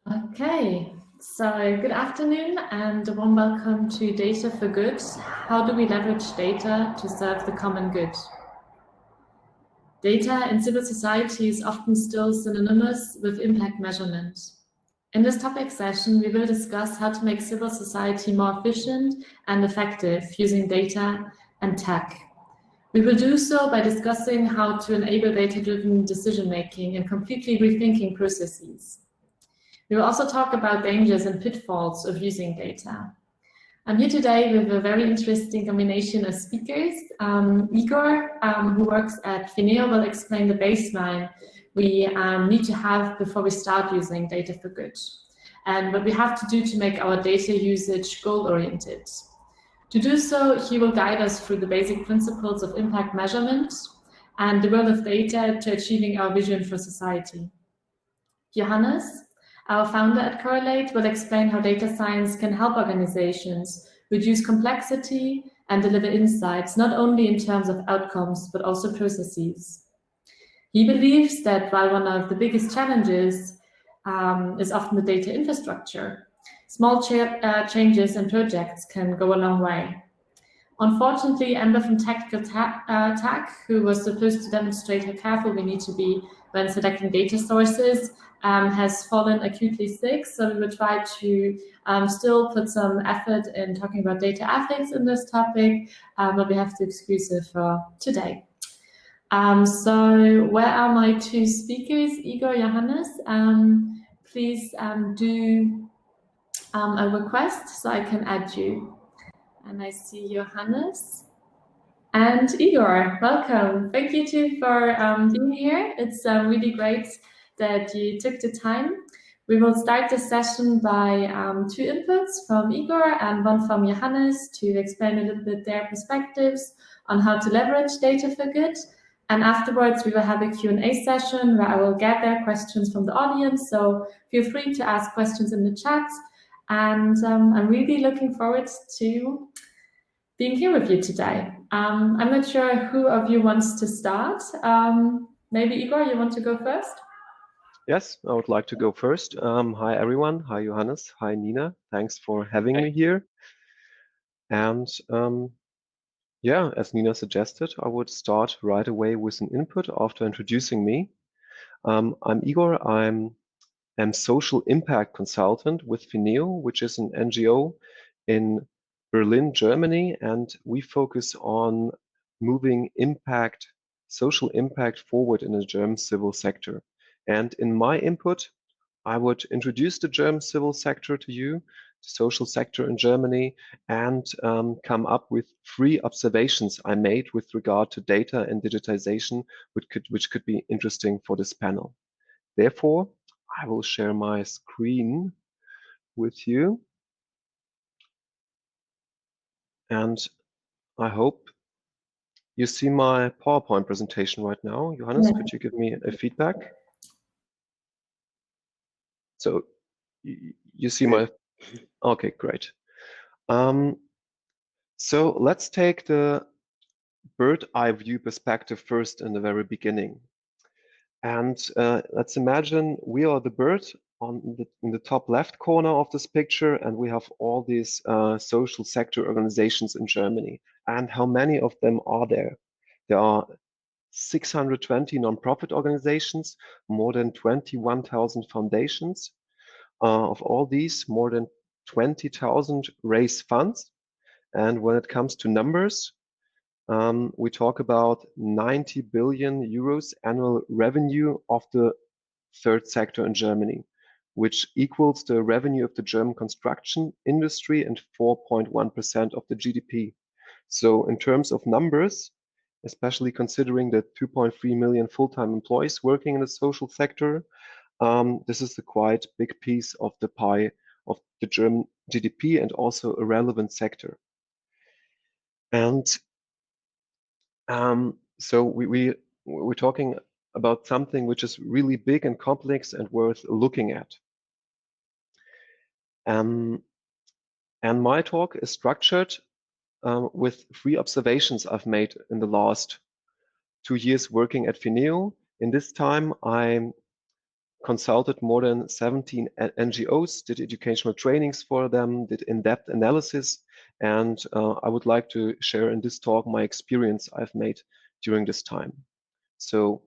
Okay, so good afternoon and a warm welcome to Data for Good. How do we leverage data to serve the common good? Data in civil society is often still synonymous with impact measurement. In this topic session, we will discuss how to make civil society more efficient and effective using data and tech. We will do so by discussing how to enable data-driven decision-making and completely rethinking processes. We will also talk about dangers and pitfalls of using data. I'm here today with a very interesting combination of speakers. Igor, who works at Phineo, will explain the baseline we need to have before we start using data for good, and what we have to do to make our data usage goal-oriented. To do so, he will guide us through the basic principles of impact measurement and the role of data to achieving our vision for society. Johannes, our founder at CorrelAid, will explain how data science can help organizations reduce complexity and deliver insights, not only in terms of outcomes, but also processes. He believes that while one of the biggest challenges is often the data infrastructure, small changes in projects can go a long way. Unfortunately, Amber from Tactical Tech, who was supposed to demonstrate how careful we need to be when selecting data sources, has fallen acutely sick, so we will try to still put some effort in talking about data ethics in this topic, but we have to excuse it for today. So where are my two speakers? Igor, Johannes, please do a request so I can add you. And I see Johannes and Igor. Welcome. Thank you too for being here. It's really great that you took the time. We will start the session by two inputs from Igor and one from Johannes to explain a little bit their perspectives on how to leverage data for good. And afterwards, we will have a Q&A session where I will gather questions from the audience. So feel free to ask questions in the chat. And I'm really looking forward to being here with you today. I'm not sure who of you wants to start. Maybe Igor, you want to go first? Yes, I would like to go first. Hi, everyone. Hi, Johannes. Hi, Nina. Thanks for having me here. And yeah, as Nina suggested, I would start right away with an input after introducing me. I'm Igor. I'm social impact consultant with Phineo, which is an NGO in Berlin, Germany, and we focus on moving social impact forward in the German civil sector. And in my input, I would introduce the German civil sector to you, the social sector in Germany, and come up with 3 observations I made with regard to data and digitization, which could be interesting for this panel. Therefore, I will share my screen with you. And I hope you see my PowerPoint presentation right now. Johannes, Yeah. could you give me a feedback? So you see my, okay, great. So let's take the bird eye view perspective first in the very beginning. And let's imagine we are the bird in the top left corner of this picture, and we have all these social sector organizations in Germany. And how many of them are there? There are 620 nonprofit organizations, more than 21,000 foundations. Of all these, more than 20,000 raise funds. And when it comes to numbers, we talk about 90 billion euros annual revenue of the third sector in Germany, which equals the revenue of the German construction industry and 4.1% of the GDP. So in terms of numbers, especially considering the 2.3 million full-time employees working in the social sector, this is a quite big piece of the pie of the German GDP and also a relevant sector. And so we're talking about something which is really big and complex and worth looking at. And my talk is structured with 3 observations I've made in the last 2 years working at Phineo. In this time, I consulted more than 17 NGOs, did educational trainings for them, did in-depth analysis, and I would like to share in this talk my experience I've made during this time. So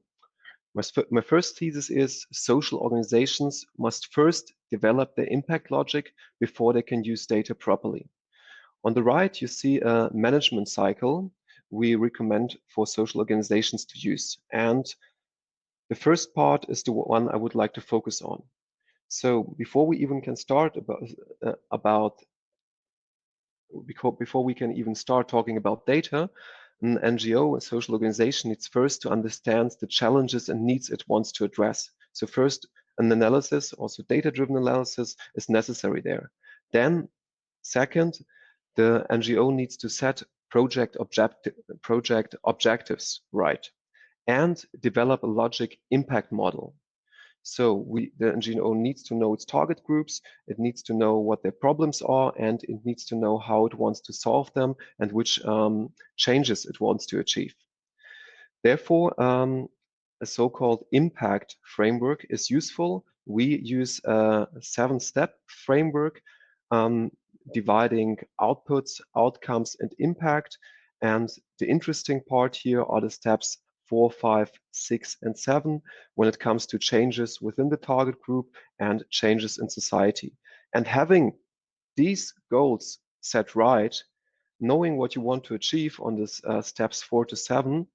my first thesis is social organizations must first develop their impact logic before they can use data properly. On the right, you see a management cycle we recommend for social organizations to use. And the first part is the one I would like to focus on. So before we even can start before we can even start talking about data, an NGO, a social organization, needs first to understand the challenges and needs it wants to address. So first, an analysis, also data-driven analysis, is necessary there. Then, second, the NGO needs to set project objectives right and develop a logic impact model. So the NGO needs to know its target groups, it needs to know what their problems are, and it needs to know how it wants to solve them and which changes it wants to achieve. Therefore, a so-called impact framework is useful. We use a 7-step framework dividing outputs, outcomes, and impact. And the interesting part here are the steps 4, 5, 6, and 7 when it comes to changes within the target group and changes in society. And having these goals set right, knowing what you want to achieve on this steps 4 to 7,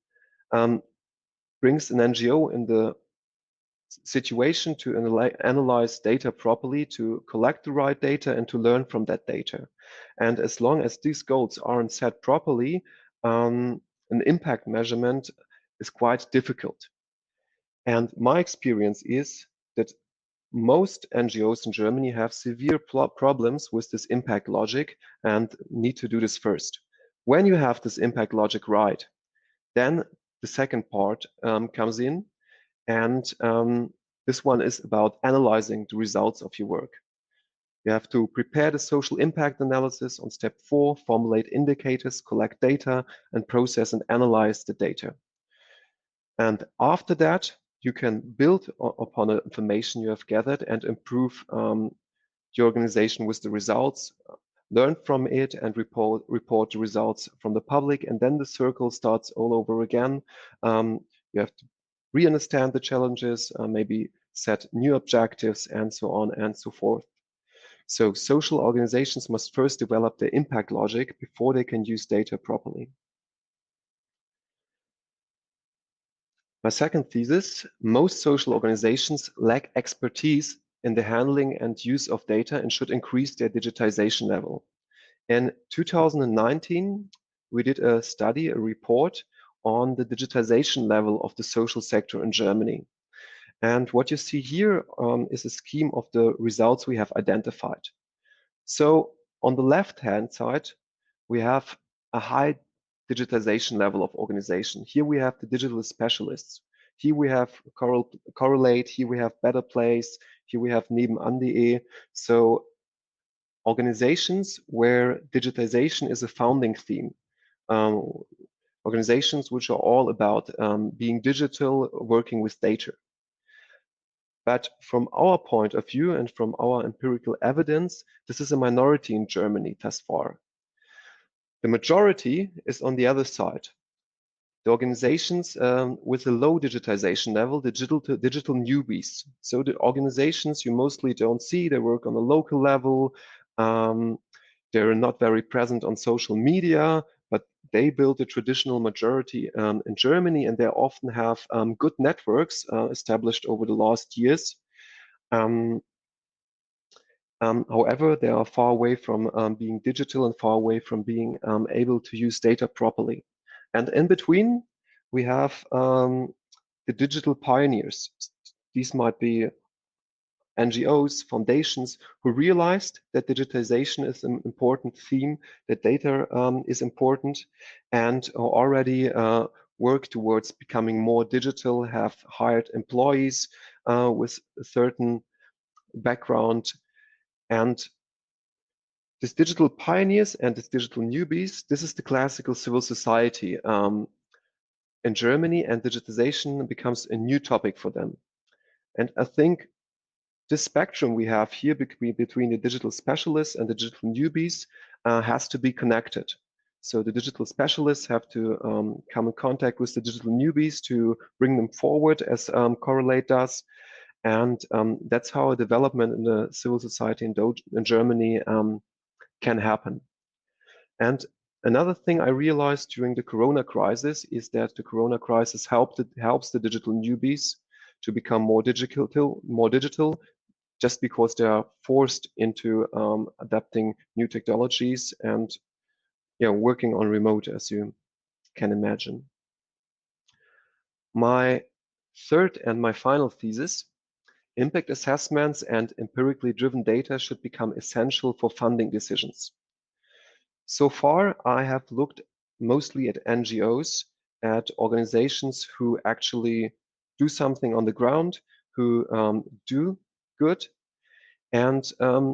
brings an NGO in the situation to analyze data properly, to collect the right data, and to learn from that data. And as long as these goals aren't set properly, an impact measurement is quite difficult. And my experience is that most NGOs in Germany have severe problems with this impact logic and need to do this first. When you have this impact logic right, then the second part comes in, and this one is about analyzing the results of your work. You have to prepare the social impact analysis on step 4, formulate indicators, collect data, and process and analyze the data. And after that, you can build upon the information you have gathered and improve your organization with the results, learn from it, and report the results from the public. And then the circle starts all over again. You have to re-understand the challenges, maybe set new objectives, and so on and so forth. So social organizations must first develop their impact logic before they can use data properly. My second thesis, most social organizations lack expertise in the handling and use of data and should increase their digitization level. In 2019, we did a study, a report on the digitization level of the social sector in Germany. And what you see here is a scheme of the results we have identified. So on the left-hand side, we have a high digitization level of organization. Here we have the digital specialists. Here we have CorrelAid. Here we have Better Place. Here we have Nebenan.de. So organizations where digitization is a founding theme. Organizations which are all about being digital, working with data. But from our point of view and from our empirical evidence, this is a minority in Germany thus far. The majority is on the other side. The organizations with a low digitization level, the digital newbies. So the organizations you mostly don't see, they work on a local level. They're not very present on social media, but they build a traditional majority in Germany, and they often have good networks established over the last years. However, they are far away from being digital and far away from being able to use data properly. And in between, we have the digital pioneers. These might be NGOs, foundations, who realized that digitization is an important theme, that data is important, and already work towards becoming more digital, have hired employees with a certain background. And this digital pioneers and this digital newbies, this is the classical civil society in Germany, and digitization becomes a new topic for them. And I think this spectrum we have here between the digital specialists and the digital newbies has to be connected. So the digital specialists have to come in contact with the digital newbies to bring them forward, as CorrelAid does. And that's how a development in the civil society in Germany can happen. And another thing I realized during the Corona crisis is that the Corona crisis helps the digital newbies to become more digital, just because they are forced into adapting new technologies and working on remote, as you can imagine. My third and my final thesis: impact assessments and empirically driven data should become essential for funding decisions. So far, I have looked mostly at NGOs, at organizations who actually do something on the ground, who do good. And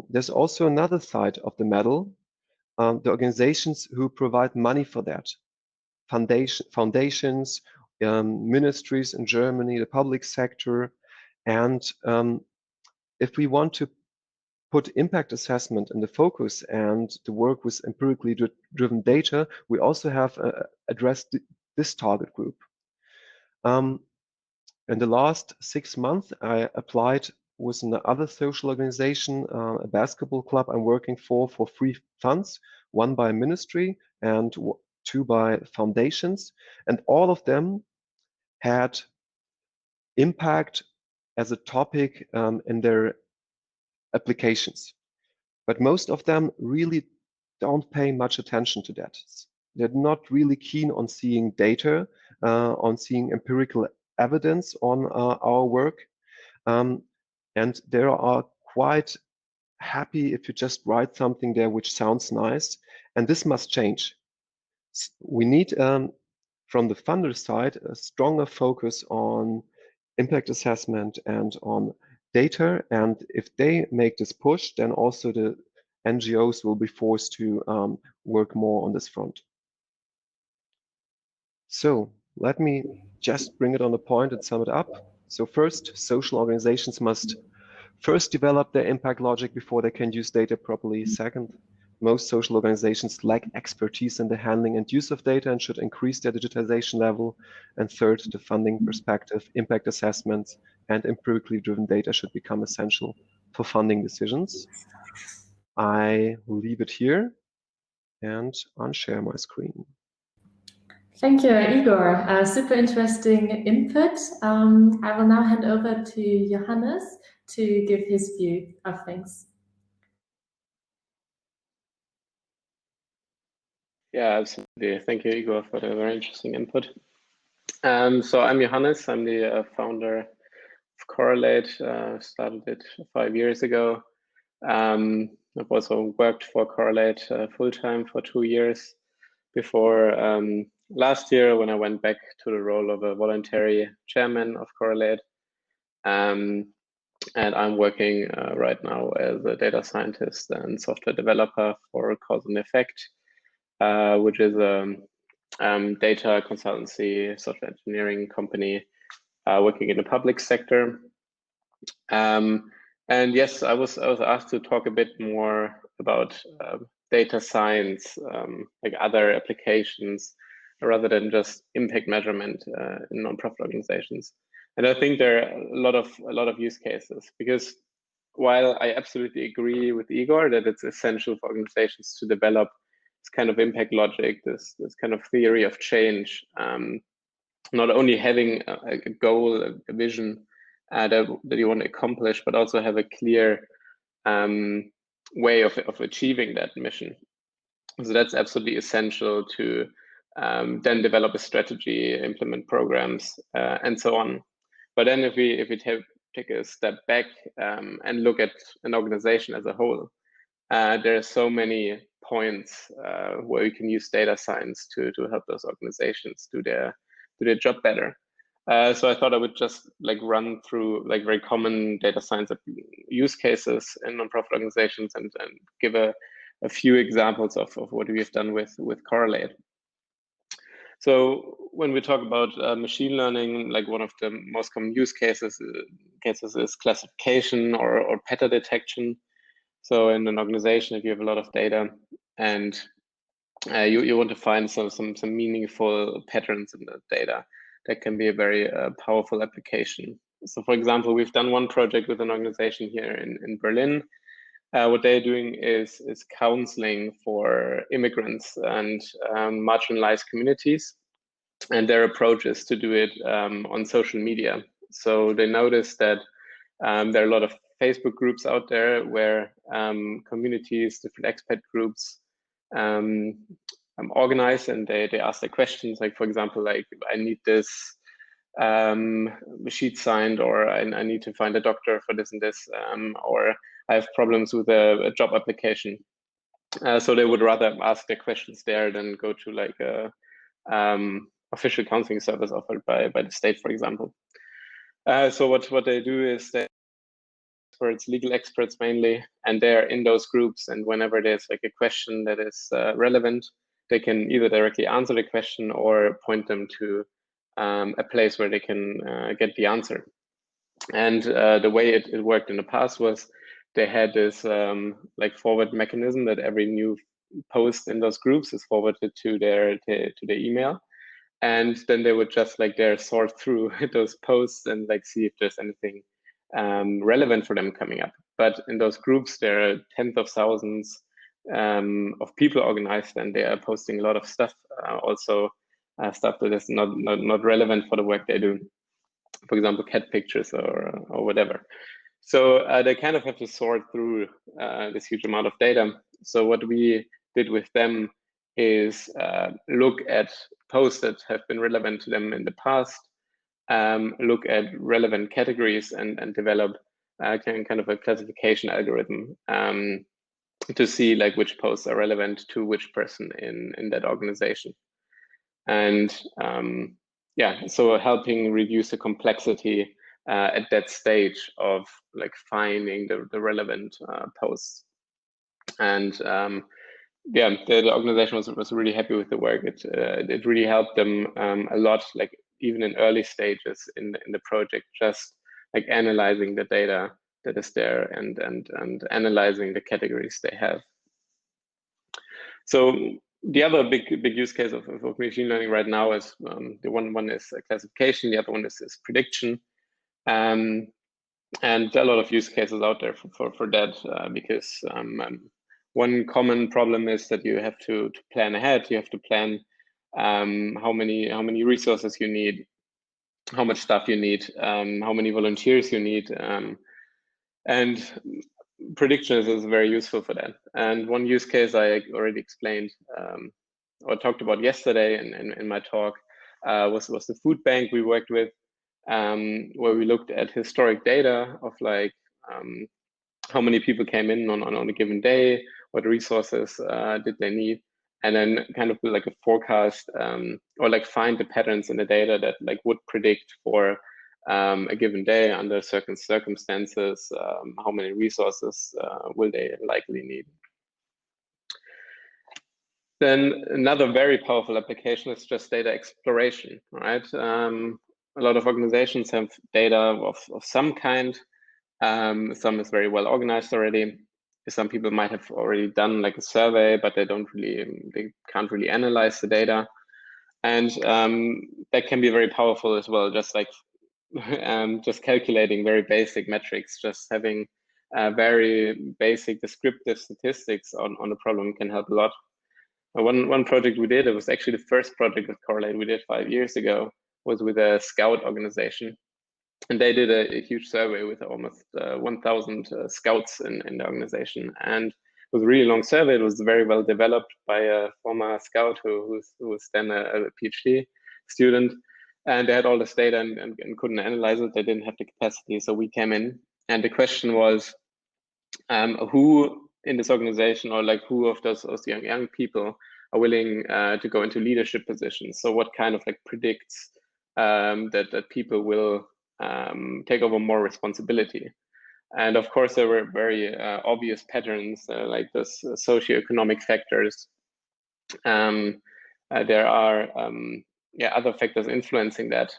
there's also another side of the medal, the organizations who provide money for that. Foundations, ministries in Germany, the public sector. And if we want to put impact assessment in the focus and to work with empirically driven data, we also have addressed this target group. In the last 6 months, I applied with another social organization, a basketball club I'm working for 3 funds, 1 by ministry and 2 by foundations. And all of them had impact as a topic in their applications. But most of them really don't pay much attention to that. They're not really keen on seeing data, on seeing empirical evidence on our work. And they are quite happy if you just write something there which sounds nice. And this must change. We need, from the funder side, a stronger focus on impact assessment and on data. And if they make this push, then also the NGOs will be forced to work more on this front. So let me just bring it on the point and sum it up. So first, social organizations must first develop their impact logic before they can use data properly. Second, most social organizations lack expertise in the handling and use of data and should increase their digitization level. And third, the funding perspective, impact assessments, and empirically driven data should become essential for funding decisions. I will leave it here and unshare my screen. Thank you, Igor. Super interesting input. I will now hand over to Johannes to give his view of things. Yeah, absolutely. Thank you, Igor, for the very interesting input. So I'm Johannes. I'm the founder of CorrelAid. Started it 5 years ago. I've also worked for CorrelAid full-time for 2 years before last year, when I went back to the role of a voluntary chairman of CorrelAid. And I'm working right now as a data scientist and software developer for Cause and Effect, which is a data consultancy, software engineering company working in the public sector. And yes, I was asked to talk a bit more about data science, like other applications, rather than just impact measurement in nonprofit organizations. And I think there are a lot of use cases, because while I absolutely agree with Igor that it's essential for organizations to develop this kind of impact logic, this kind of theory of change, not only having a goal, a vision that you want to accomplish, but also have a clear way of achieving that mission. So that's absolutely essential to then develop a strategy, implement programs, and so on. But then if we take a step back and look at an organization as a whole, there are so many points where you can use data science to help those organizations do their job better. So I thought I would just run through very common data science use cases in nonprofit organizations and give a few examples of what we've done with CorrelAid. So when we talk about machine learning, one of the most common use cases cases is classification or pattern detection. So in an organization, if you have a lot of data and you want to find some meaningful patterns in the data, that can be a very powerful application. So for example, we've done one project with an organization here in Berlin. What they're doing is counseling for immigrants and marginalized communities. And their approach is to do it on social media. So they noticed that there are a lot of Facebook groups out there where communities, different expat groups organize, and they ask their questions. Like, for example, like, I need this sheet signed, or I need to find a doctor for this and this, or I have problems with a job application. So they would rather ask their questions there than go to like a official counseling service offered by the state, for example. So what they do is they experts, legal experts mainly, and they're in those groups. And whenever there's like a question that is relevant, they can either directly answer the question or point them to a place where they can get the answer. And the way it worked in the past was they had this like forward mechanism that every new post in those groups is forwarded to their email. And then they would just like sort through those posts and like see if there's anything relevant for them coming up. But in those groups, there are tens of thousands of people organized, and they are posting a lot of stuff, also stuff that is not relevant for the work they do. For example, cat pictures or whatever. So they kind of have to sort through this huge amount of data. So what we did with them is look at posts that have been relevant to them in the past, look at relevant categories, and develop kind of a classification algorithm to see like which posts are relevant to which person in that organization. And yeah, so helping reduce the complexity at that stage of like finding the relevant posts. And yeah, the organization was really happy with the work. It really helped them a lot, like even in early stages in the project, just like analyzing the data that is there and analyzing the categories they have. So the other big use case of machine learning right now is the one is classification, the other one is prediction. And there are a lot of use cases out there for that because one common problem is that you have to plan ahead. You have to plan how many resources you need, how much staff you need, how many volunteers you need, and prediction is very useful for that. And one use case I already explained or talked about yesterday in my talk was the food bank we worked with, where we looked at historic data of like how many people came in on a given day, what resources did they need, and then kind of like a forecast or like find the patterns in the data that like would predict for a given day under certain circumstances, how many resources will they likely need. Then another very powerful application is just data exploration, right? A lot of organizations have data of some kind. Some is very well organized already. Some people might have already done like a survey, but they can't really analyze the data. And that can be very powerful as well, just like just calculating very basic metrics, just having very basic descriptive statistics on a problem can help a lot. One project we did, it was actually the first project with CorrelAid we did 5 years ago, was with a scout organization. And they did a huge survey with almost 1,000 scouts in the organization. And it was a really long survey. It was very well developed by a former scout who was then a PhD student. And they had all this data and couldn't analyze it. They didn't have the capacity. So we came in. And the question was, who in this organization, or like who of those young people are willing to go into leadership positions? So what kind of like predicts that people will take over more responsibility? And of course, there were very obvious patterns like this socioeconomic factors. There are other factors influencing that.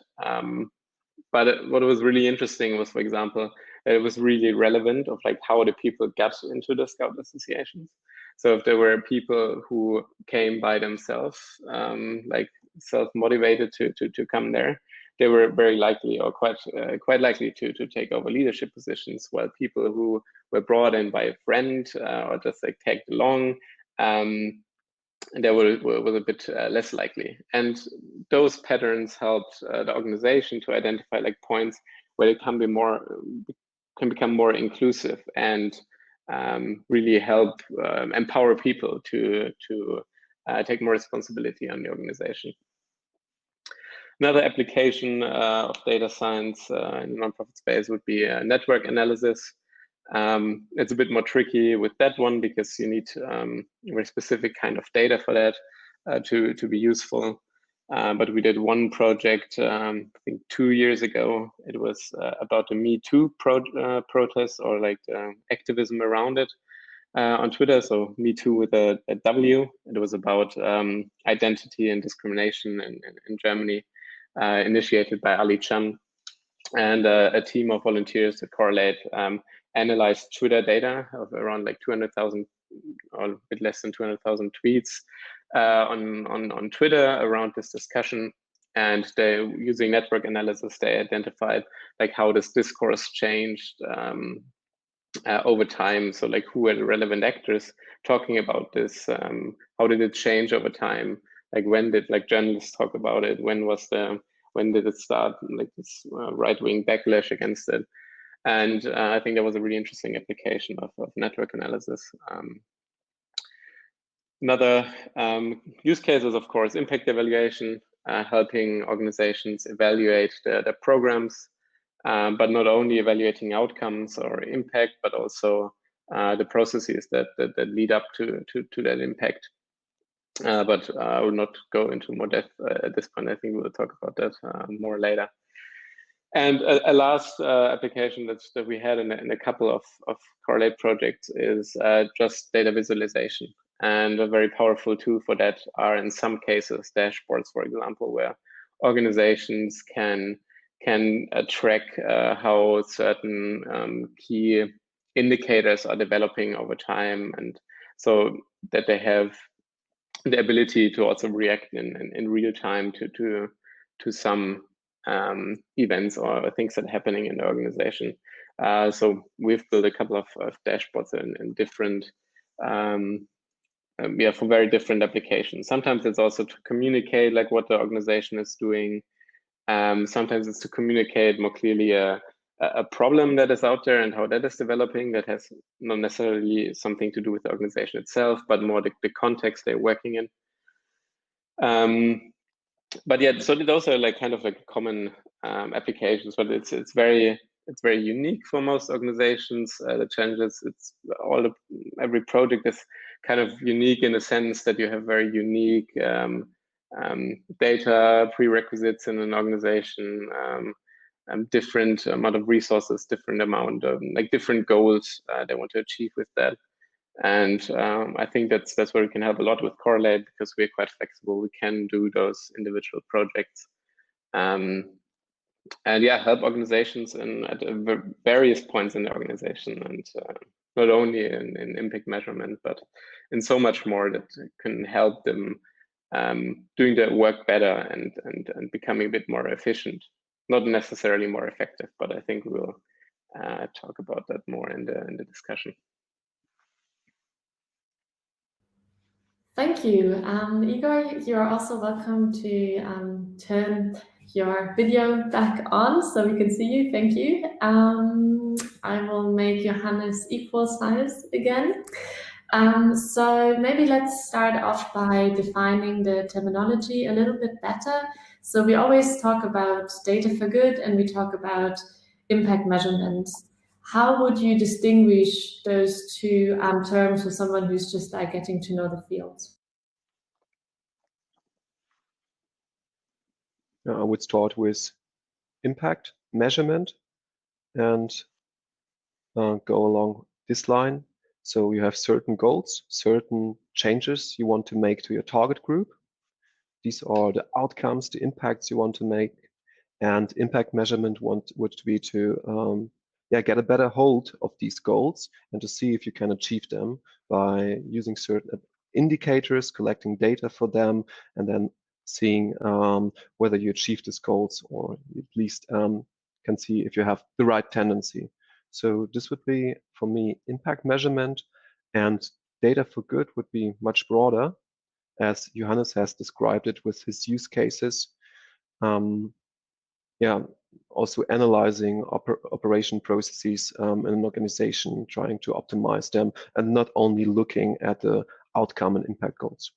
But what was really interesting was, for example, it was really relevant of like how the people got into the Scout associations. So if there were people who came by themselves, like self-motivated to come there, they were very likely or quite likely to take over leadership positions, while people who were brought in by a friend or just like tagged along, they were a bit less likely. And those patterns helped the organization to identify like points where it can become more inclusive and really help empower people to take more responsibility on the organization. Another application of data science in the nonprofit space would be network analysis. It's a bit more tricky with that one because you need very specific kind of data for that to be useful. But we did one project, I think 2 years ago. It was about the Me Too protest or like activism around it on Twitter. So Me Too with a W. It was about identity and discrimination in Germany, initiated by Ali Chan. And a team of volunteers at CorrelAid analyzed Twitter data of around like 200,000 or a bit less than 200,000 tweets on Twitter around this discussion. And they, using network analysis, they identified like how this discourse changed over time. So like who were the relevant actors talking about this? How did it change over time? Like when did like journalists talk about it? When did it start, like this right-wing backlash against it? And I think that was a really interesting application of network analysis. Another use case is, of course, impact evaluation, helping organizations evaluate their programs, but not only evaluating outcomes or impact, but also the processes that lead up to that impact. But I will not go into more depth at this point. I think we'll talk about that more later. And a last application that we had in a couple of CorrelAid projects is just data visualization. And a very powerful tool for that are in some cases dashboards, for example, where organizations can track how certain key indicators are developing over time, and so that they have the ability to also react in real time to some events or things that are happening in the organization. So we've built a couple of dashboards in different, for very different applications. Sometimes it's also to communicate like what the organization is doing. Sometimes it's to communicate more clearly a problem that is out there and how that is developing, that has not necessarily something to do with the organization itself, but more the context they're working in. But yeah, so those are like kind of like common applications, but it's very unique for most organizations. The challenges, every project is kind of unique in the sense that you have very unique data prerequisites in an organization, different amount of resources, different amount of like different goals they want to achieve with that. And I think that's where we can help a lot with CorrelAid, because we're quite flexible. We can do those individual projects, and yeah, help organizations at various points in the organization, and not only in impact measurement, but in so much more that can help them doing their work better and becoming a bit more efficient. Not necessarily more effective, but I think we'll talk about that more in the discussion. Thank you. Igor, you're also welcome to turn your video back on so we can see you. Thank you. I will make Johannes equal size again. So maybe let's start off by defining the terminology a little bit better. So we always talk about data for good and we talk about impact measurements. How would you distinguish those two terms for someone who's just like getting to know the field? I would start with impact measurement and go along this line. So you have certain goals, certain changes you want to make to your target group. These are the outcomes, the impacts you want to make. And impact measurement would be to get a better hold of these goals and to see if you can achieve them by using certain indicators, collecting data for them, and then seeing whether you achieve these goals, or at least can see if you have the right tendency. So this would be, for me, impact measurement, and data for good would be much broader, as Johannes has described it with his use cases. Also analyzing operation processes in an organization, trying to optimize them, and not only looking at the outcome and impact goals.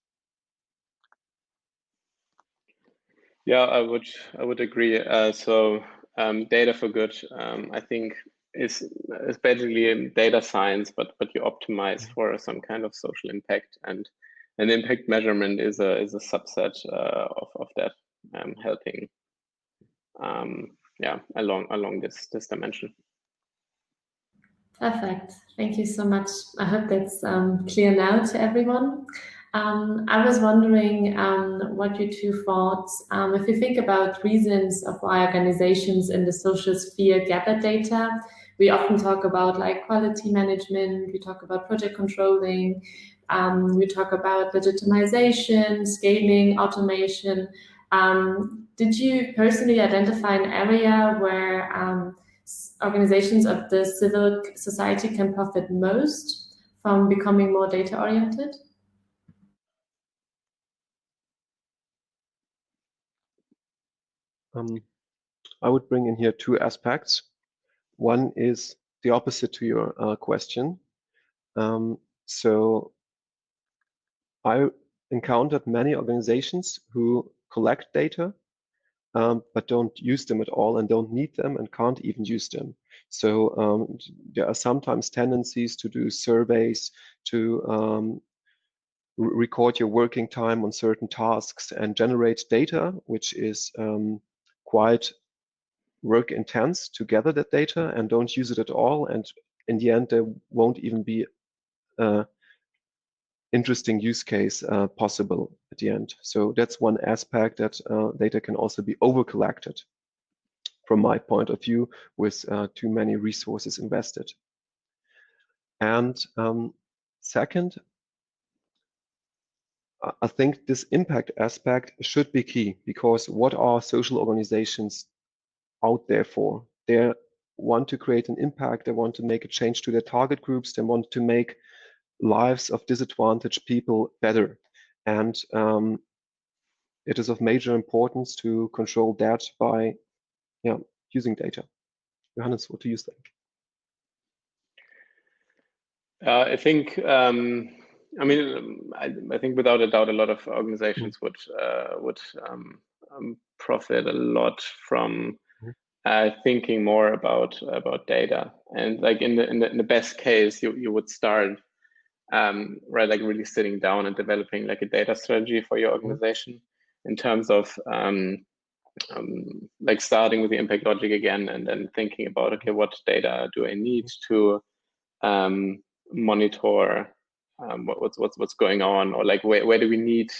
Yeah, I would agree. So data for good, I think, is basically data science, but you optimize for some kind of social impact, and an impact measurement is a subset of that, helping along this dimension. Perfect. Thank you so much. I hope that's clear now to everyone. I was wondering what your two thoughts, if you think about reasons of why organizations in the social sphere gather data. We often talk about like quality management, we talk about project controlling, we talk about legitimization, scaling, automation. Did you personally identify an area where organizations of the civil society can profit most from becoming more data-oriented? I would bring in here two aspects. One is the opposite to your question. So I encountered many organizations who collect data, but don't use them at all and don't need them and can't even use them. So there are sometimes tendencies to do surveys, to record your working time on certain tasks and generate data, which is quite work intense to gather that data, and don't use it at all. And in the end, there won't even be interesting use case possible at the end. So that's one aspect, that data can also be over collected from my point of view, with too many resources invested. And second, I think this impact aspect should be key, because what are social organizations out there for? They want to create an impact, they want to make a change to their target groups, they want to make lives of disadvantaged people better. And it is of major importance to control that by using data. Johannes, what do you think? I think, I mean, I think without a doubt, a lot of organizations would profit a lot from thinking more about data. And like in the best case, you would start right, like really sitting down and developing like a data strategy for your organization, in terms of like starting with the impact logic again, and then thinking about, okay, what data do I need to monitor what's going on, or like where do we need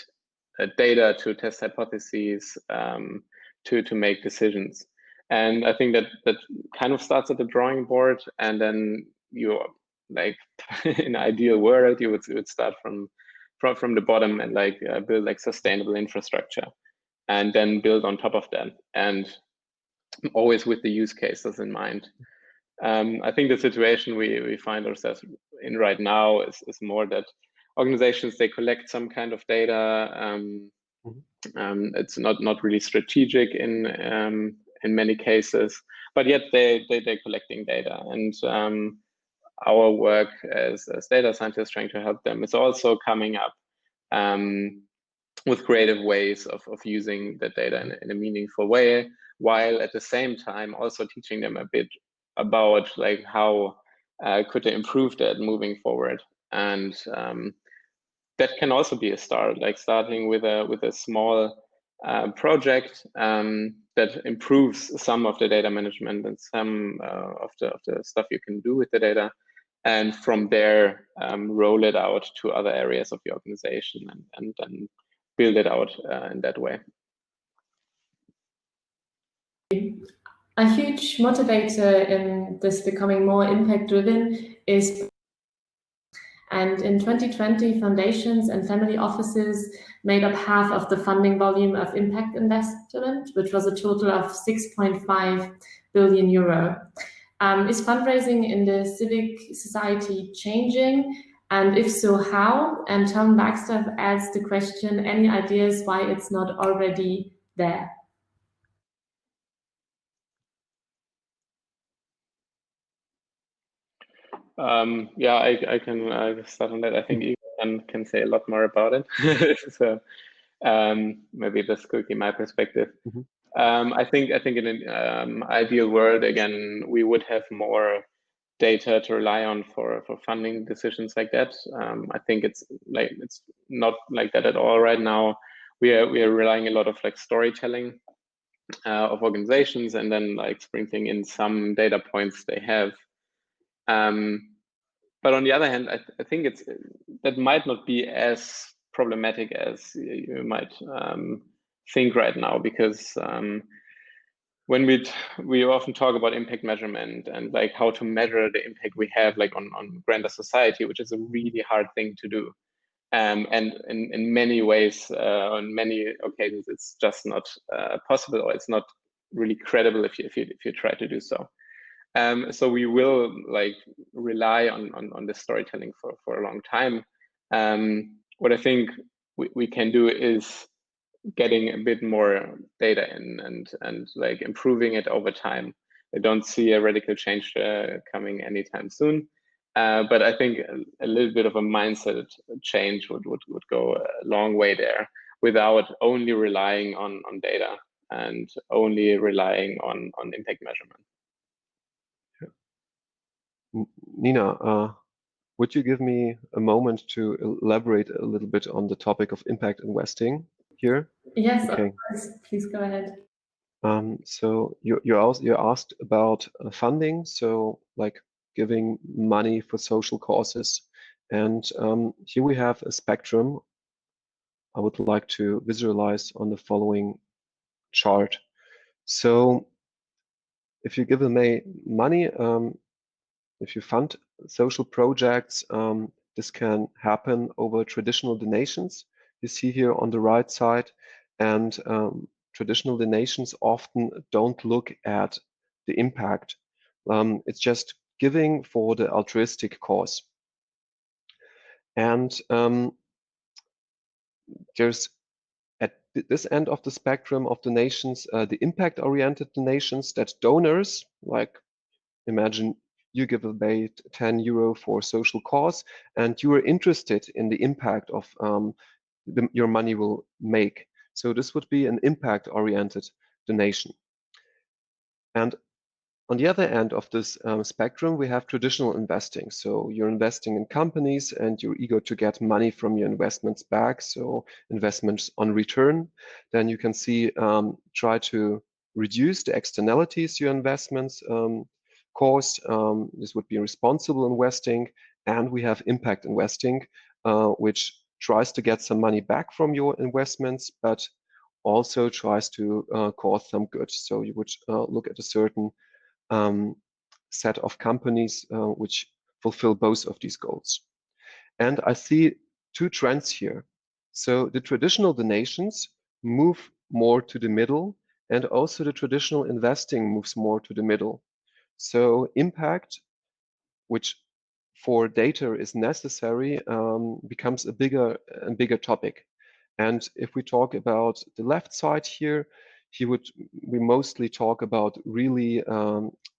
data to test hypotheses, to make decisions. And I think that kind of starts at the drawing board, and then you, like in an ideal world, you would start from the bottom and like build like sustainable infrastructure, and then build on top of that, and always with the use cases in mind. I think the situation we find ourselves in right now is more that organizations, they collect some kind of data. It's not really strategic in many cases, but yet they're collecting data. And our work as data scientists trying to help them is also coming up with creative ways of using the data in a meaningful way, while at the same time also teaching them a bit about like how could they improve that moving forward. And that can also be a start, like starting with a small project that improves some of the data management and some of the stuff you can do with the data, and from there roll it out to other areas of the organization, and then build it out in that way. A huge motivator in this becoming more impact-driven is, and in 2020, foundations and family offices made up half of the funding volume of impact investment, which was a total of 6.5 billion euro. Is fundraising in the civic society changing? And if so, how? And Tom Baxter adds the question, any ideas why it's not already there? Yeah, I can start on that. I think Igor can say a lot more about it. So maybe that's quickly my perspective. I think in an ideal world, again, we would have more data to rely on for funding decisions like that. I think it's not like that at all right now. We are relying a lot of like storytelling of organizations, and then like sprinkling in some data points they have. But on the other hand, I think that might not be as problematic as you might think right now, because when we often talk about impact measurement and like how to measure the impact we have like on grander society, which is a really hard thing to do. And in many ways, on many occasions, it's just not possible, or it's not really credible if you try to do so. So we will like rely on this storytelling for a long time. What I think we can do is getting a bit more data in and like improving it over time. I don't see a radical change coming anytime soon, but I think a little bit of a mindset change would go a long way there, without only relying on data and only relying on impact measurement. Nina, would you give me a moment to elaborate a little bit on the topic of impact investing here? Yes, okay. Of course. Please go ahead. So you asked about funding, so like giving money for social causes, and here we have a spectrum I would like to visualize on the following chart. So if you give away money, if you fund social projects, this can happen over traditional donations. You see here on the right side, and traditional donations often don't look at the impact. It's just giving for the altruistic cause. And there's at this end of the spectrum of donations, the impact-oriented donations, that donors, like imagine you give away 10 euro for a social cause, and you are interested in the impact of your money will make. So this would be an impact-oriented donation. And on the other end of this spectrum, we have traditional investing. So you're investing in companies and you're eager to get money from your investments back. So investments on return. Then you can see try to reduce the externalities your investments cause. This would be responsible investing. And we have impact investing, which tries to get some money back from your investments, but also tries to cause some good. So you would look at a certain set of companies which fulfill both of these goals. And I see two trends here. So the traditional donations move more to the middle, and also the traditional investing moves more to the middle. So impact, which for data is necessary, becomes a bigger and bigger topic. And if we talk about the left side here, we mostly talk about really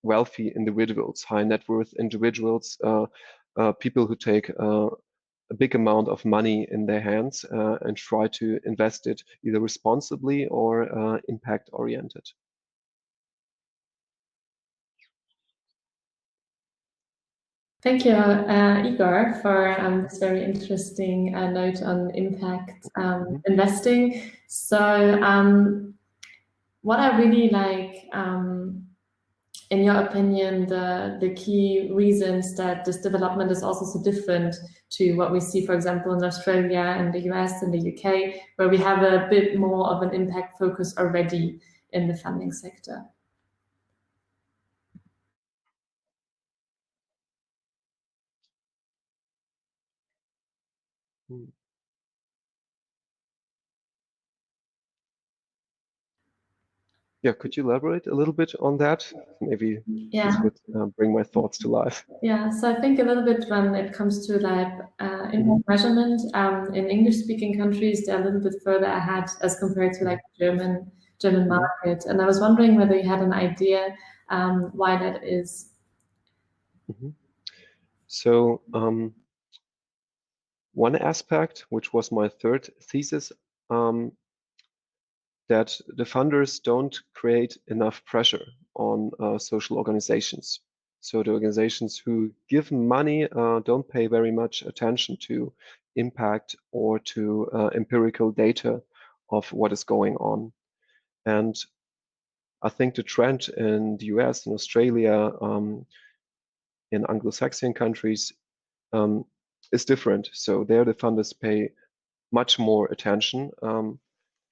wealthy individuals, high net worth individuals, people who take a big amount of money in their hands and try to invest it either responsibly or impact oriented. Thank you, Igor, for this very interesting note on impact investing. So what I really like, in your opinion, the key reasons that this development is also so different to what we see, for example, in Australia and the US and the UK, where we have a bit more of an impact focus already in the funding sector? Yeah, could you elaborate a little bit on that? Maybe this would bring my thoughts to life. Yeah, so I think a little bit when it comes to like impact measurement, in English-speaking countries, they're a little bit further ahead as compared to like the German market. And I was wondering whether you had an idea why that is. So one aspect, which was my third thesis, that the funders don't create enough pressure on social organizations. So the organizations who give money don't pay very much attention to impact or to empirical data of what is going on. And I think the trend in the US and Australia, in Anglo-Saxon countries, is different. So there the funders pay much more attention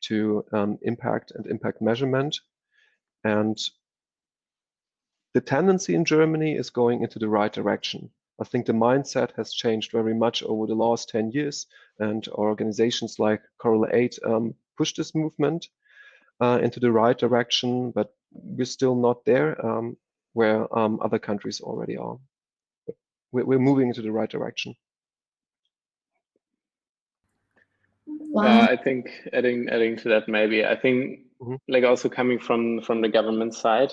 to impact and impact measurement. And the tendency in Germany is going into the right direction. I think the mindset has changed very much over the last 10 years, and organizations like CorrelAid push this movement into the right direction, but we're still not there where other countries already are. We're moving into the right direction. I think adding to that, maybe I think like also coming from the government side,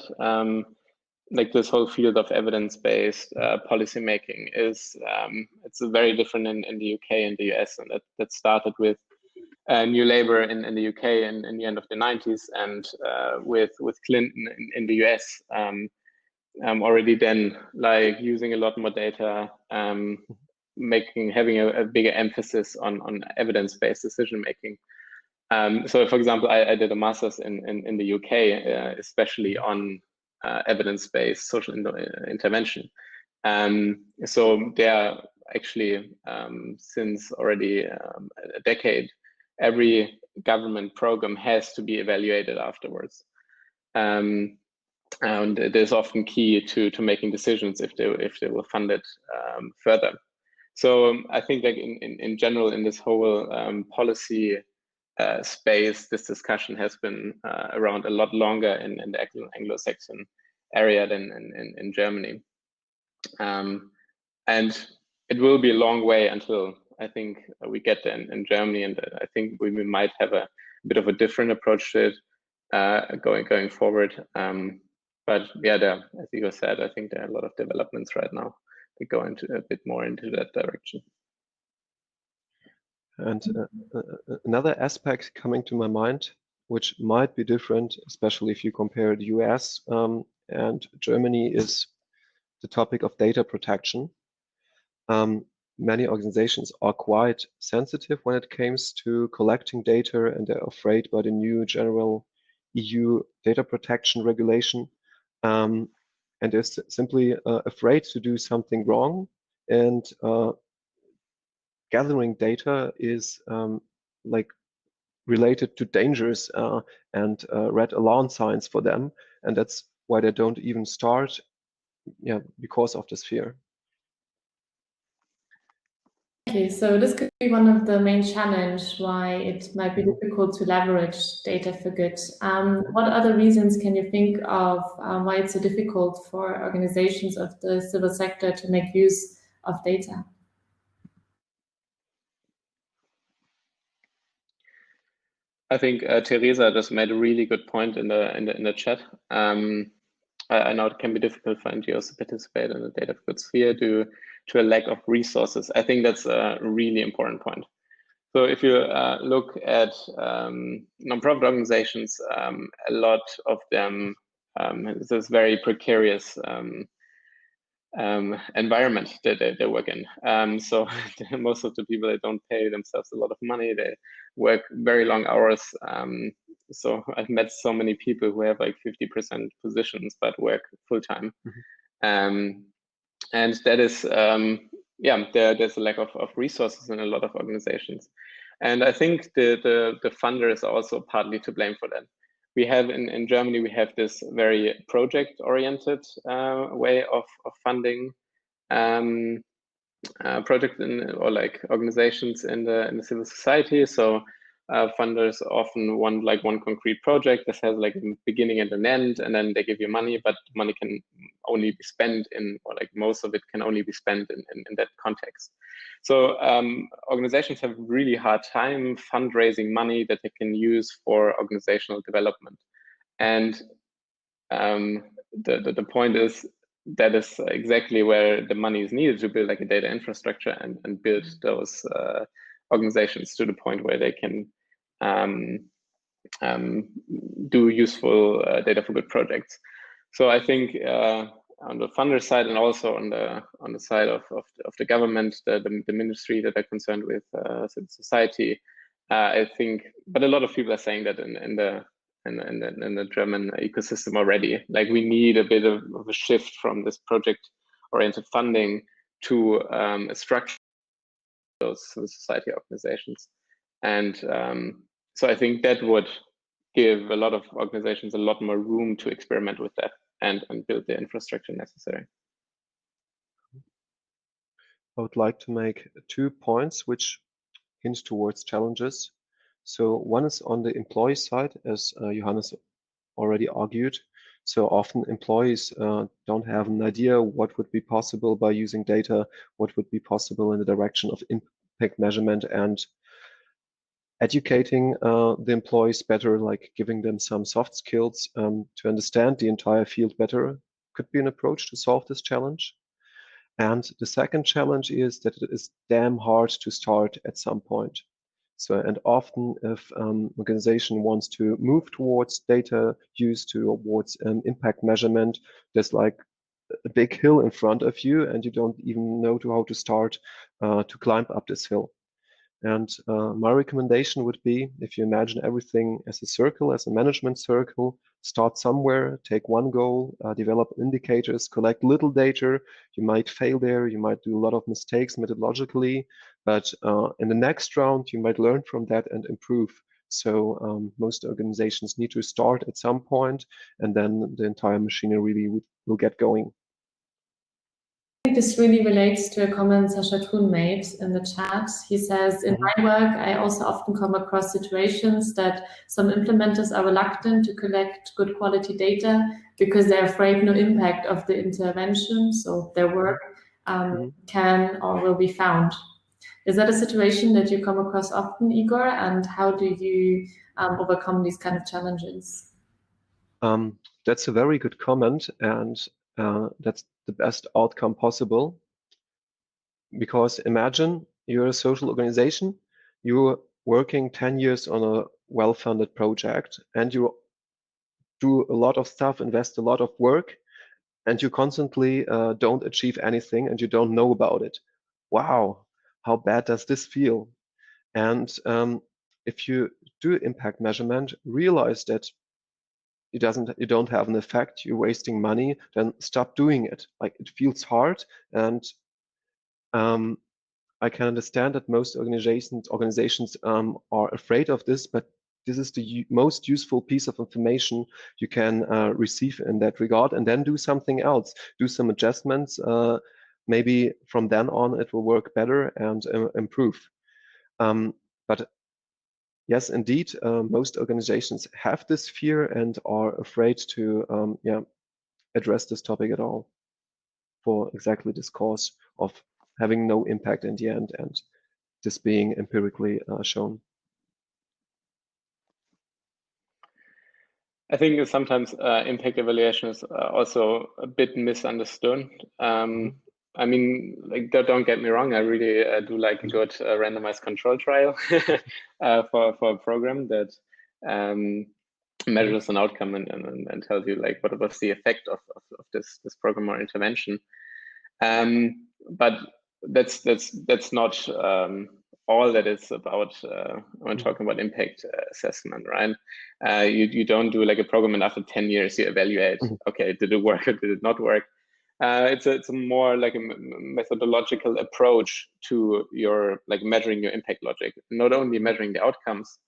like this whole field of evidence-based policy making is it's very different in the UK and the US, and that started with New Labour in the UK in the end of the 90s, and with Clinton in the US already then, like using a lot more data, having a bigger emphasis on evidence-based decision making. So, for example, I did a master's in the UK, especially on evidence-based social intervention. So there actually, since already a decade, every government program has to be evaluated afterwards. And it is often key to making decisions if they will fund it further. So I think like in general, in this whole policy space, this discussion has been around a lot longer in the Anglo-Saxon area than in Germany. And it will be a long way until I think we get there in Germany, and I think we might have a bit of a different approach to it going forward. But yeah, as Igor said, I think there are a lot of developments right now that go into a bit more into that direction. And another aspect coming to my mind, which might be different, especially if you compare the US and Germany, is the topic of data protection. Many organizations are quite sensitive when it comes to collecting data, and they're afraid by the new general EU data protection regulation. And they're simply afraid to do something wrong. And gathering data is like related to dangers and red alarm signs for them. And that's why they don't even start, because of this fear. Okay, so this could be one of the main challenges why it might be difficult to leverage data for good. What other reasons can you think of why it's so difficult for organizations of the civil sector to make use of data? I think Teresa just made a really good point in the chat. I know it can be difficult for NGOs to participate in the data for good sphere due to a lack of resources. I think that's a really important point. So if you look at nonprofit organizations, a lot of them, this very precarious environment that they work in. So most of the people, they don't pay themselves a lot of money. They work very long hours. So I've met so many people who have like 50% positions but work full time. And that is, there's a lack of resources in a lot of organizations. And I think the funder is also partly to blame for that. We have in Germany, we have this very project-oriented way of funding projects or like organizations in the civil society. So funders often want like one concrete project that has like a beginning and an end, and then they give you money, but money can only be spent in, or like most of it can only be spent in that context. So organizations have really hard time fundraising money that they can use for organizational development. And the point is, that is exactly where the money is needed to build like a data infrastructure and build those organizations to the point where they can do useful data for good projects. So I think on the funder side, and also on the side of the government, the ministry that are concerned with civil society, I think, but a lot of people are saying that in the German ecosystem already, like we need a bit of a shift from this project-oriented funding to a structure of those civil society organizations. And so I think that would give a lot of organizations a lot more room to experiment with that and build the infrastructure necessary. I would like to make 2 points which hint towards challenges. So one is on the employee side, as Johannes already argued. So often employees don't have an idea what would be possible by using data, what would be possible in the direction of impact measurement, and educating the employees better, like giving them some soft skills to understand the entire field better, could be an approach to solve this challenge. And the second challenge is that it is damn hard to start at some point. So, and often if organization wants to move towards data use towards impact measurement, there's like a big hill in front of you and you don't even know how to start to climb up this hill. And my recommendation would be, if you imagine everything as a circle, as a management circle, start somewhere, take one goal, develop indicators, collect little data. You might fail there, you might do a lot of mistakes methodologically, but in the next round, you might learn from that and improve. So most organizations need to start at some point, and then the entire machinery will get going. I think this really relates to a comment Sasha Thun made in the chat. He says, in my work, I also often come across situations that some implementers are reluctant to collect good quality data because they're afraid no impact of the intervention, so their work can or will be found. Is that a situation that you come across often, Igor? And how do you overcome these kind of challenges? That's a very good comment, and that's the best outcome possible. Because imagine you're a social organization, you're working 10 years on a well-funded project, and you do a lot of stuff, invest a lot of work, and you constantly don't achieve anything and you don't know about it. Wow, how bad does this feel? And if you do impact measurement, realize that you don't have an effect, you're wasting money, then stop doing it. Like, it feels hard, and I can understand that most organizations are afraid of this, but this is the most useful piece of information you can receive in that regard, and then do something else, do some adjustments. Maybe from then on it will work better and improve. But yes, indeed, most organizations have this fear and are afraid to address this topic at all, for exactly this cause of having no impact in the end and this being empirically shown. I think sometimes impact evaluation is also a bit misunderstood. I mean, like, don't get me wrong, I really do like a good randomized control trial for a program that measures an outcome and tells you like what was the effect of this program or intervention. But that's not all that is about when talking about impact assessment, right? You don't do like a program and after 10 years you evaluate, okay, did it work or did it not work? It's a more like a methodological approach to your like measuring your impact logic, not only measuring the outcomes,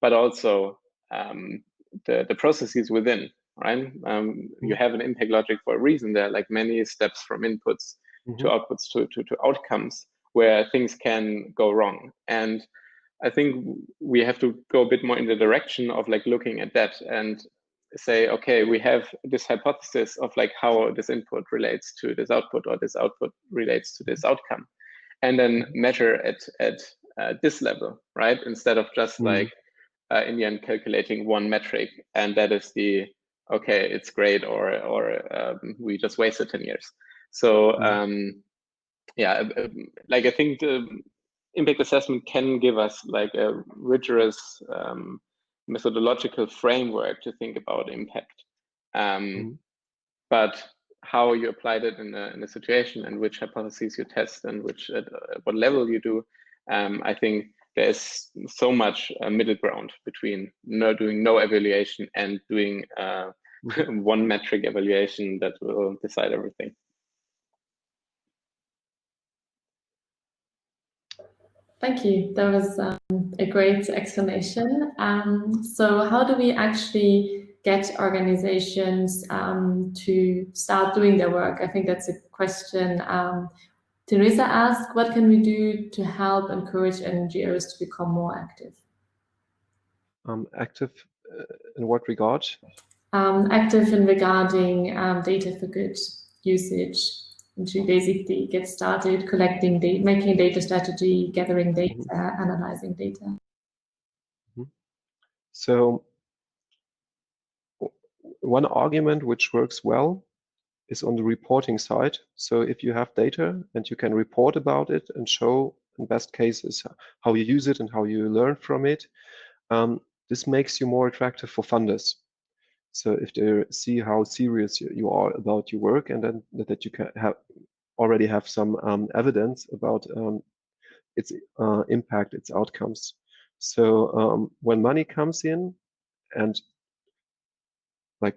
but also the processes within, right? You have an impact logic for a reason. There are like many steps from inputs to outputs, to outcomes where things can go wrong. And I think we have to go a bit more in the direction of like looking at that and say, okay, we have this hypothesis of like how this input relates to this output, or this output relates to this outcome, and then measure at this level, right? Instead of just like in the end calculating one metric, and that is the, okay, it's great, or we just wasted 10 years. So yeah, like I think the impact assessment can give us like a rigorous methodological framework to think about impact. But how you applied it in a situation, and which hypotheses you test, and which at what level you do, I think there's so much middle ground between doing no evaluation and doing one metric evaluation that will decide everything. Thank you. That was a great explanation. So how do we actually get organizations to start doing their work? I think that's a question Teresa asked. What can we do to help encourage NGOs to become more active? Active in what regard? Active in regarding data for good usage, and to basically get started collecting data, making data strategy, gathering data, analyzing data. So one argument which works well is on the reporting side. So if you have data and you can report about it and show, in best cases, how you use it and how you learn from it, this makes you more attractive for funders. So if they see how serious you are about your work, and then that you can already have some evidence about its impact, its outcomes. So when money comes in, and like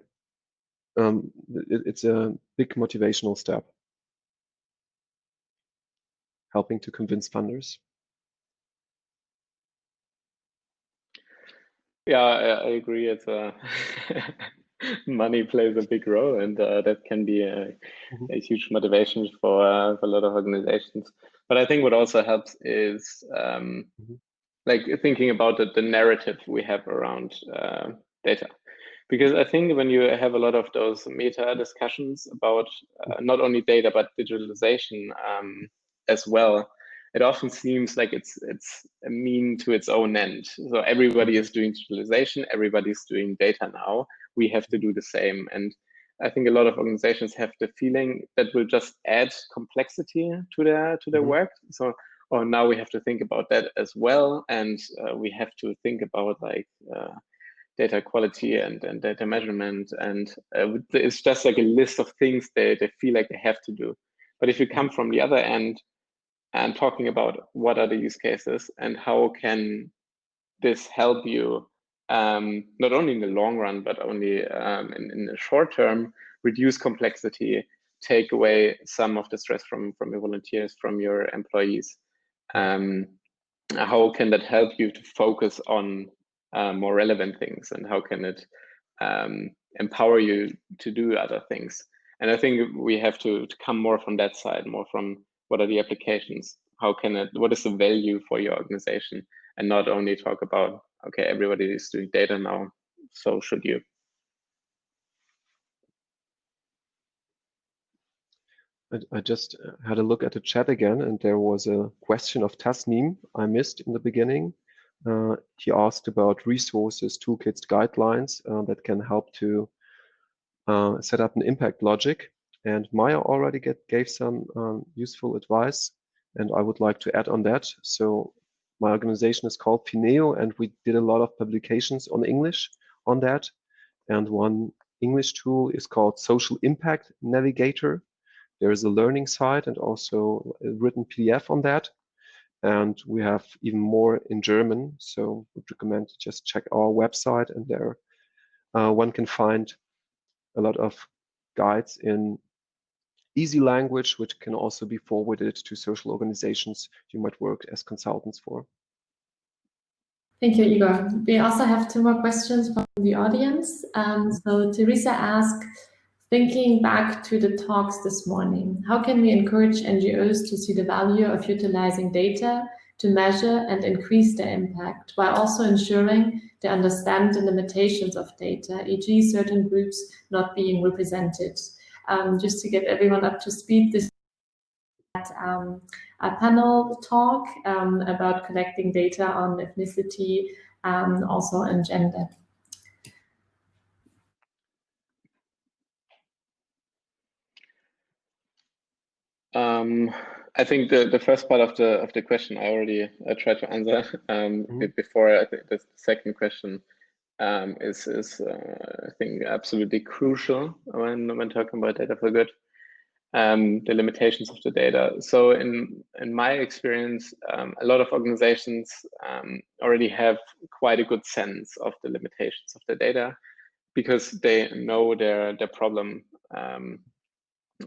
it's a big motivational step, helping to convince funders. Yeah, I agree. It's money plays a big role, and that can be a huge motivation for a lot of organizations. But I think what also helps is like thinking about the narrative we have around data. Because I think when you have a lot of those meta discussions about not only data, but digitalization as well, it often seems like it's a mean to its own end. So everybody is doing digitalization, everybody's doing data now. We have to do the same. And I think a lot of organizations have the feeling that will just add complexity to their work. So, oh, now we have to think about that as well, and we have to think about like data quality and data measurement, and it's just like a list of things they feel like they have to do. But if you come from the other end and talking about what are the use cases and how can this help you, not only in the long run, but only in the short term, reduce complexity, take away some of the stress from your volunteers, from your employees. How can that help you to focus on more relevant things, and how can it empower you to do other things? And I think we have to come more from that side, more from what are the applications, what is the value for your organization, and not only talk about, okay, everybody is doing data now, so should you. I just had a look at the chat again, and there was a question of Tasneem I missed in the beginning. He asked about resources, toolkits, guidelines that can help to set up an impact logic. And Maya already gave some useful advice, and I would like to add on that. So my organization is called Phineo, and we did a lot of publications on English on that. And one English tool is called Social Impact Navigator. There is a learning site and also a written PDF on that. And we have even more in German. So I would recommend to just check our website, and there one can find a lot of guides in easy language, which can also be forwarded to social organizations you might work as consultants for. Thank you, Igor. We also have 2 more questions from the audience. So Teresa asked, Thinking back to the talks this morning, how can we encourage NGOs to see the value of utilizing data to measure and increase their impact, while also ensuring they understand the limitations of data, e.g. certain groups not being represented? Just to get everyone up to speed, this is a panel talk about collecting data on ethnicity, also on gender. I think the first part of the question I already tried to answer before. I think the second question is I think absolutely crucial when talking about data for good. The limitations of the data. So in my experience, a lot of organizations already have quite a good sense of the limitations of the data because they know their problem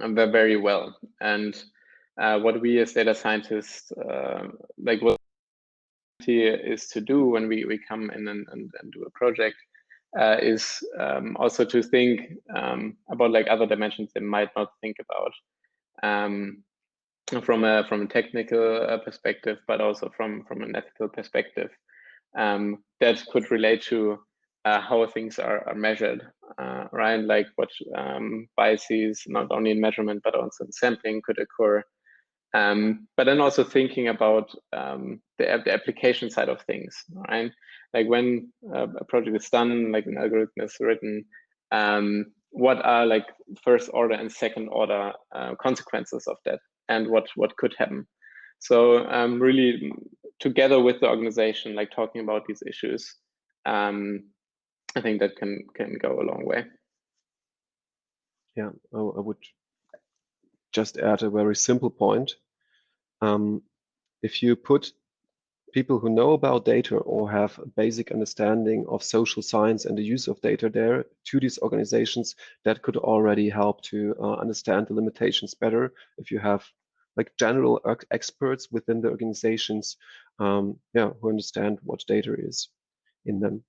very well. And what we as data scientists like what is to do when we come in and do a project is also to think about like other dimensions they might not think about from a technical perspective, but also from an ethical perspective that could relate to how things are measured, right? Like what biases, not only in measurement, but also in sampling could occur. But then also thinking about the application side of things, right? Like when a project is done, like an algorithm is written, what are like first order and second order consequences of that, and what could happen? So really together with the organization, like talking about these issues, I think that can go a long way. Yeah, I would just add a very simple point. If you put people who know about data or have a basic understanding of social science and the use of data there to these organizations, that could already help to understand the limitations better. If you have like general experts within the organizations, who understand what data is in them.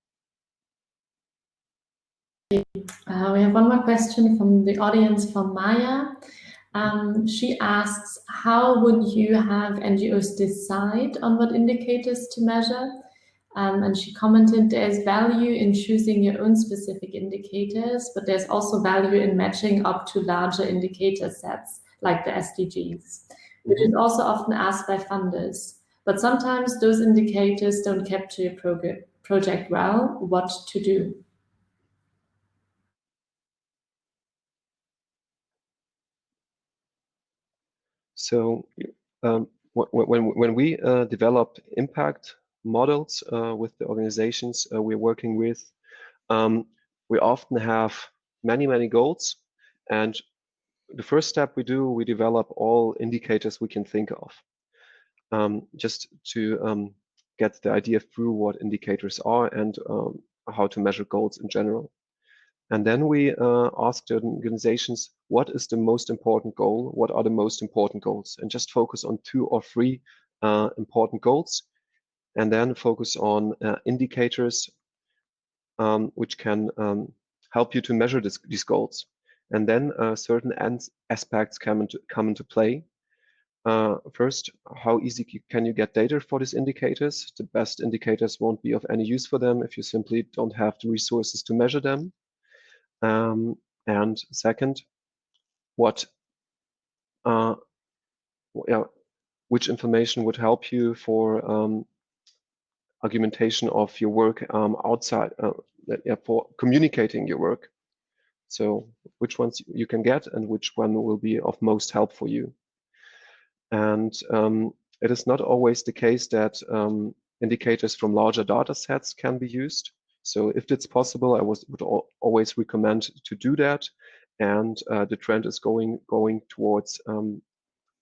We have one more question from the audience, from Maya. She asks, how would you have NGOs decide on what indicators to measure? And she commented, there's value in choosing your own specific indicators, but there's also value in matching up to larger indicator sets, like the SDGs, which is also often asked by funders. But sometimes those indicators don't capture your project well. What to do? So when we develop impact models with the organizations we're working with, we often have many goals. And the first step we do, we develop all indicators we can think of, just to get the idea through what indicators are and how to measure goals in general. And then we ask the organizations, what is the most important goal? What are the most important goals? And just focus on 2 or 3 important goals, and then focus on indicators which can help you to measure these goals. And then certain aspects come into play. First, how easy can you get data for these indicators? The best indicators won't be of any use for them if you simply don't have the resources to measure them. And second, which information would help you for argumentation of your work outside, for communicating your work. So which ones you can get and which one will be of most help for you. And it is not always the case that indicators from larger data sets can be used. So if it's possible, I would always recommend to do that. And the trend is going towards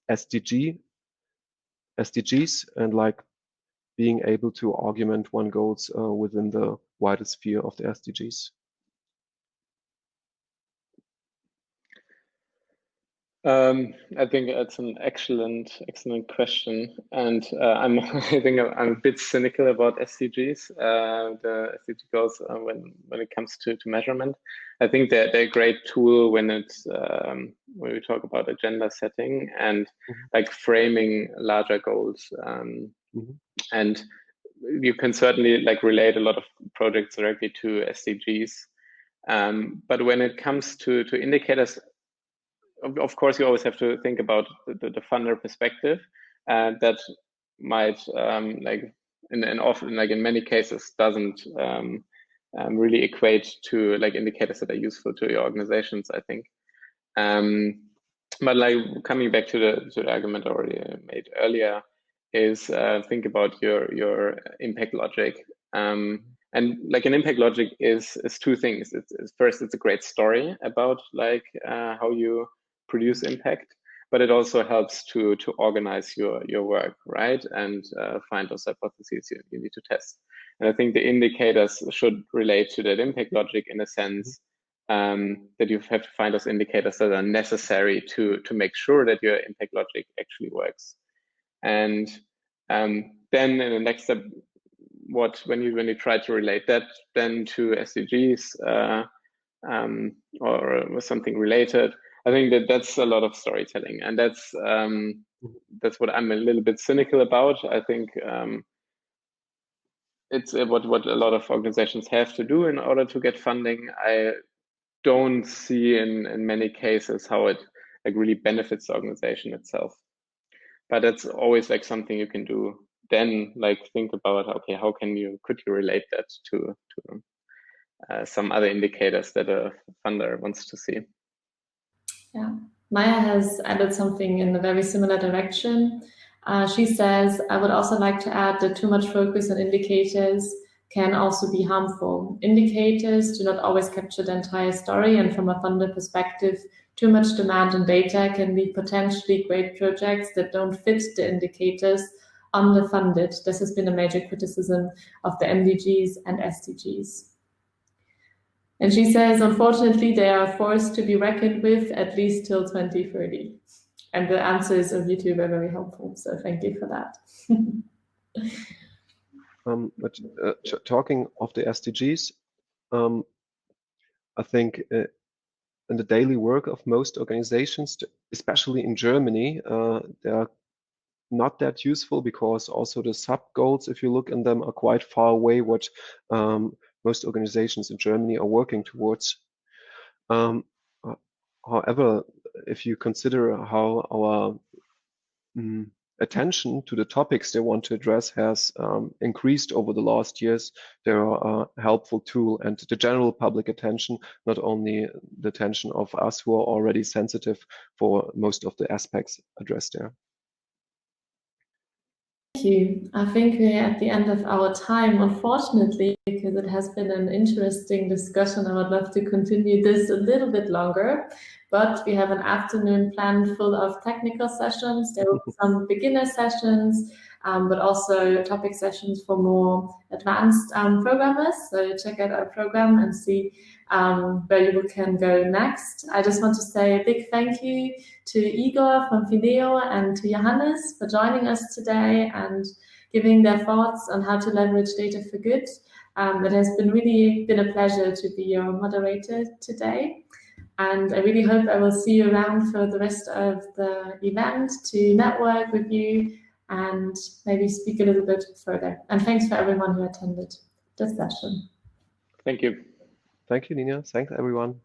SDGs and like being able to argument one goals within the wider sphere of the SDGs. I think it's an excellent question, and I think I'm a bit cynical about SDGs, the SDG goals when it comes to measurement. I think they're a great tool when it's when we talk about agenda setting and like framing larger goals, and you can certainly like relate a lot of projects directly to SDGs. But when it comes to indicators, of course, you always have to think about the funder perspective, and that might like often like in many cases doesn't really equate to like indicators that are useful to your organizations, I think. But like coming back to the argument already made earlier, is think about your impact logic. And like an impact logic is two things. It's first, it's a great story about like how you produce impact, but it also helps to organize your work, right? And find those hypotheses you need to test. And I think the indicators should relate to that impact logic in a sense that you have to find those indicators that are necessary to make sure that your impact logic actually works. And then in the next step, when you try to relate that then to SDGs or something related, I think that's a lot of storytelling, and that's what I'm a little bit cynical about. I think it's what a lot of organizations have to do in order to get funding. I don't see in many cases how it like really benefits the organization itself, but that's always like something you can do. Then like think about, okay, how could you relate that to some other indicators that a funder wants to see. Yeah, Maya has added something in a very similar direction. She says, I would also like to add that too much focus on indicators can also be harmful. Indicators do not always capture the entire story, and from a funder perspective, too much demand on data can be potentially great projects that don't fit the indicators underfunded. This has been a major criticism of the MDGs and SDGs. And she says, unfortunately, they are forced to be reckoned with at least till 2030. And the answers of YouTube are very helpful. So thank you for that. Talking of the SDGs, I think in the daily work of most organizations, especially in Germany, they are not that useful because also the sub-goals, if you look in them, are quite far away what most organizations in Germany are working towards. However, if you consider how our attention to the topics they want to address has increased over the last years, they are a helpful tool, and the general public attention, not only the attention of us who are already sensitive for most of the aspects addressed there. Thank you. I think we're at the end of our time, unfortunately, because it has been an interesting discussion. I would love to continue this a little bit longer, but we have an afternoon planned full of technical sessions. There will be some beginner sessions, but also topic sessions for more advanced programmers. So check out our program and see where you can go next. I just want to say a big thank you to Igor from Phineo and to Johannes for joining us today and giving their thoughts on how to leverage data for good. It has really been a pleasure to be your moderator today. And I really hope I will see you around for the rest of the event to network with you and maybe speak a little bit further. And thanks for everyone who attended this session. Thank you. Thank you, Nina. Thanks, everyone.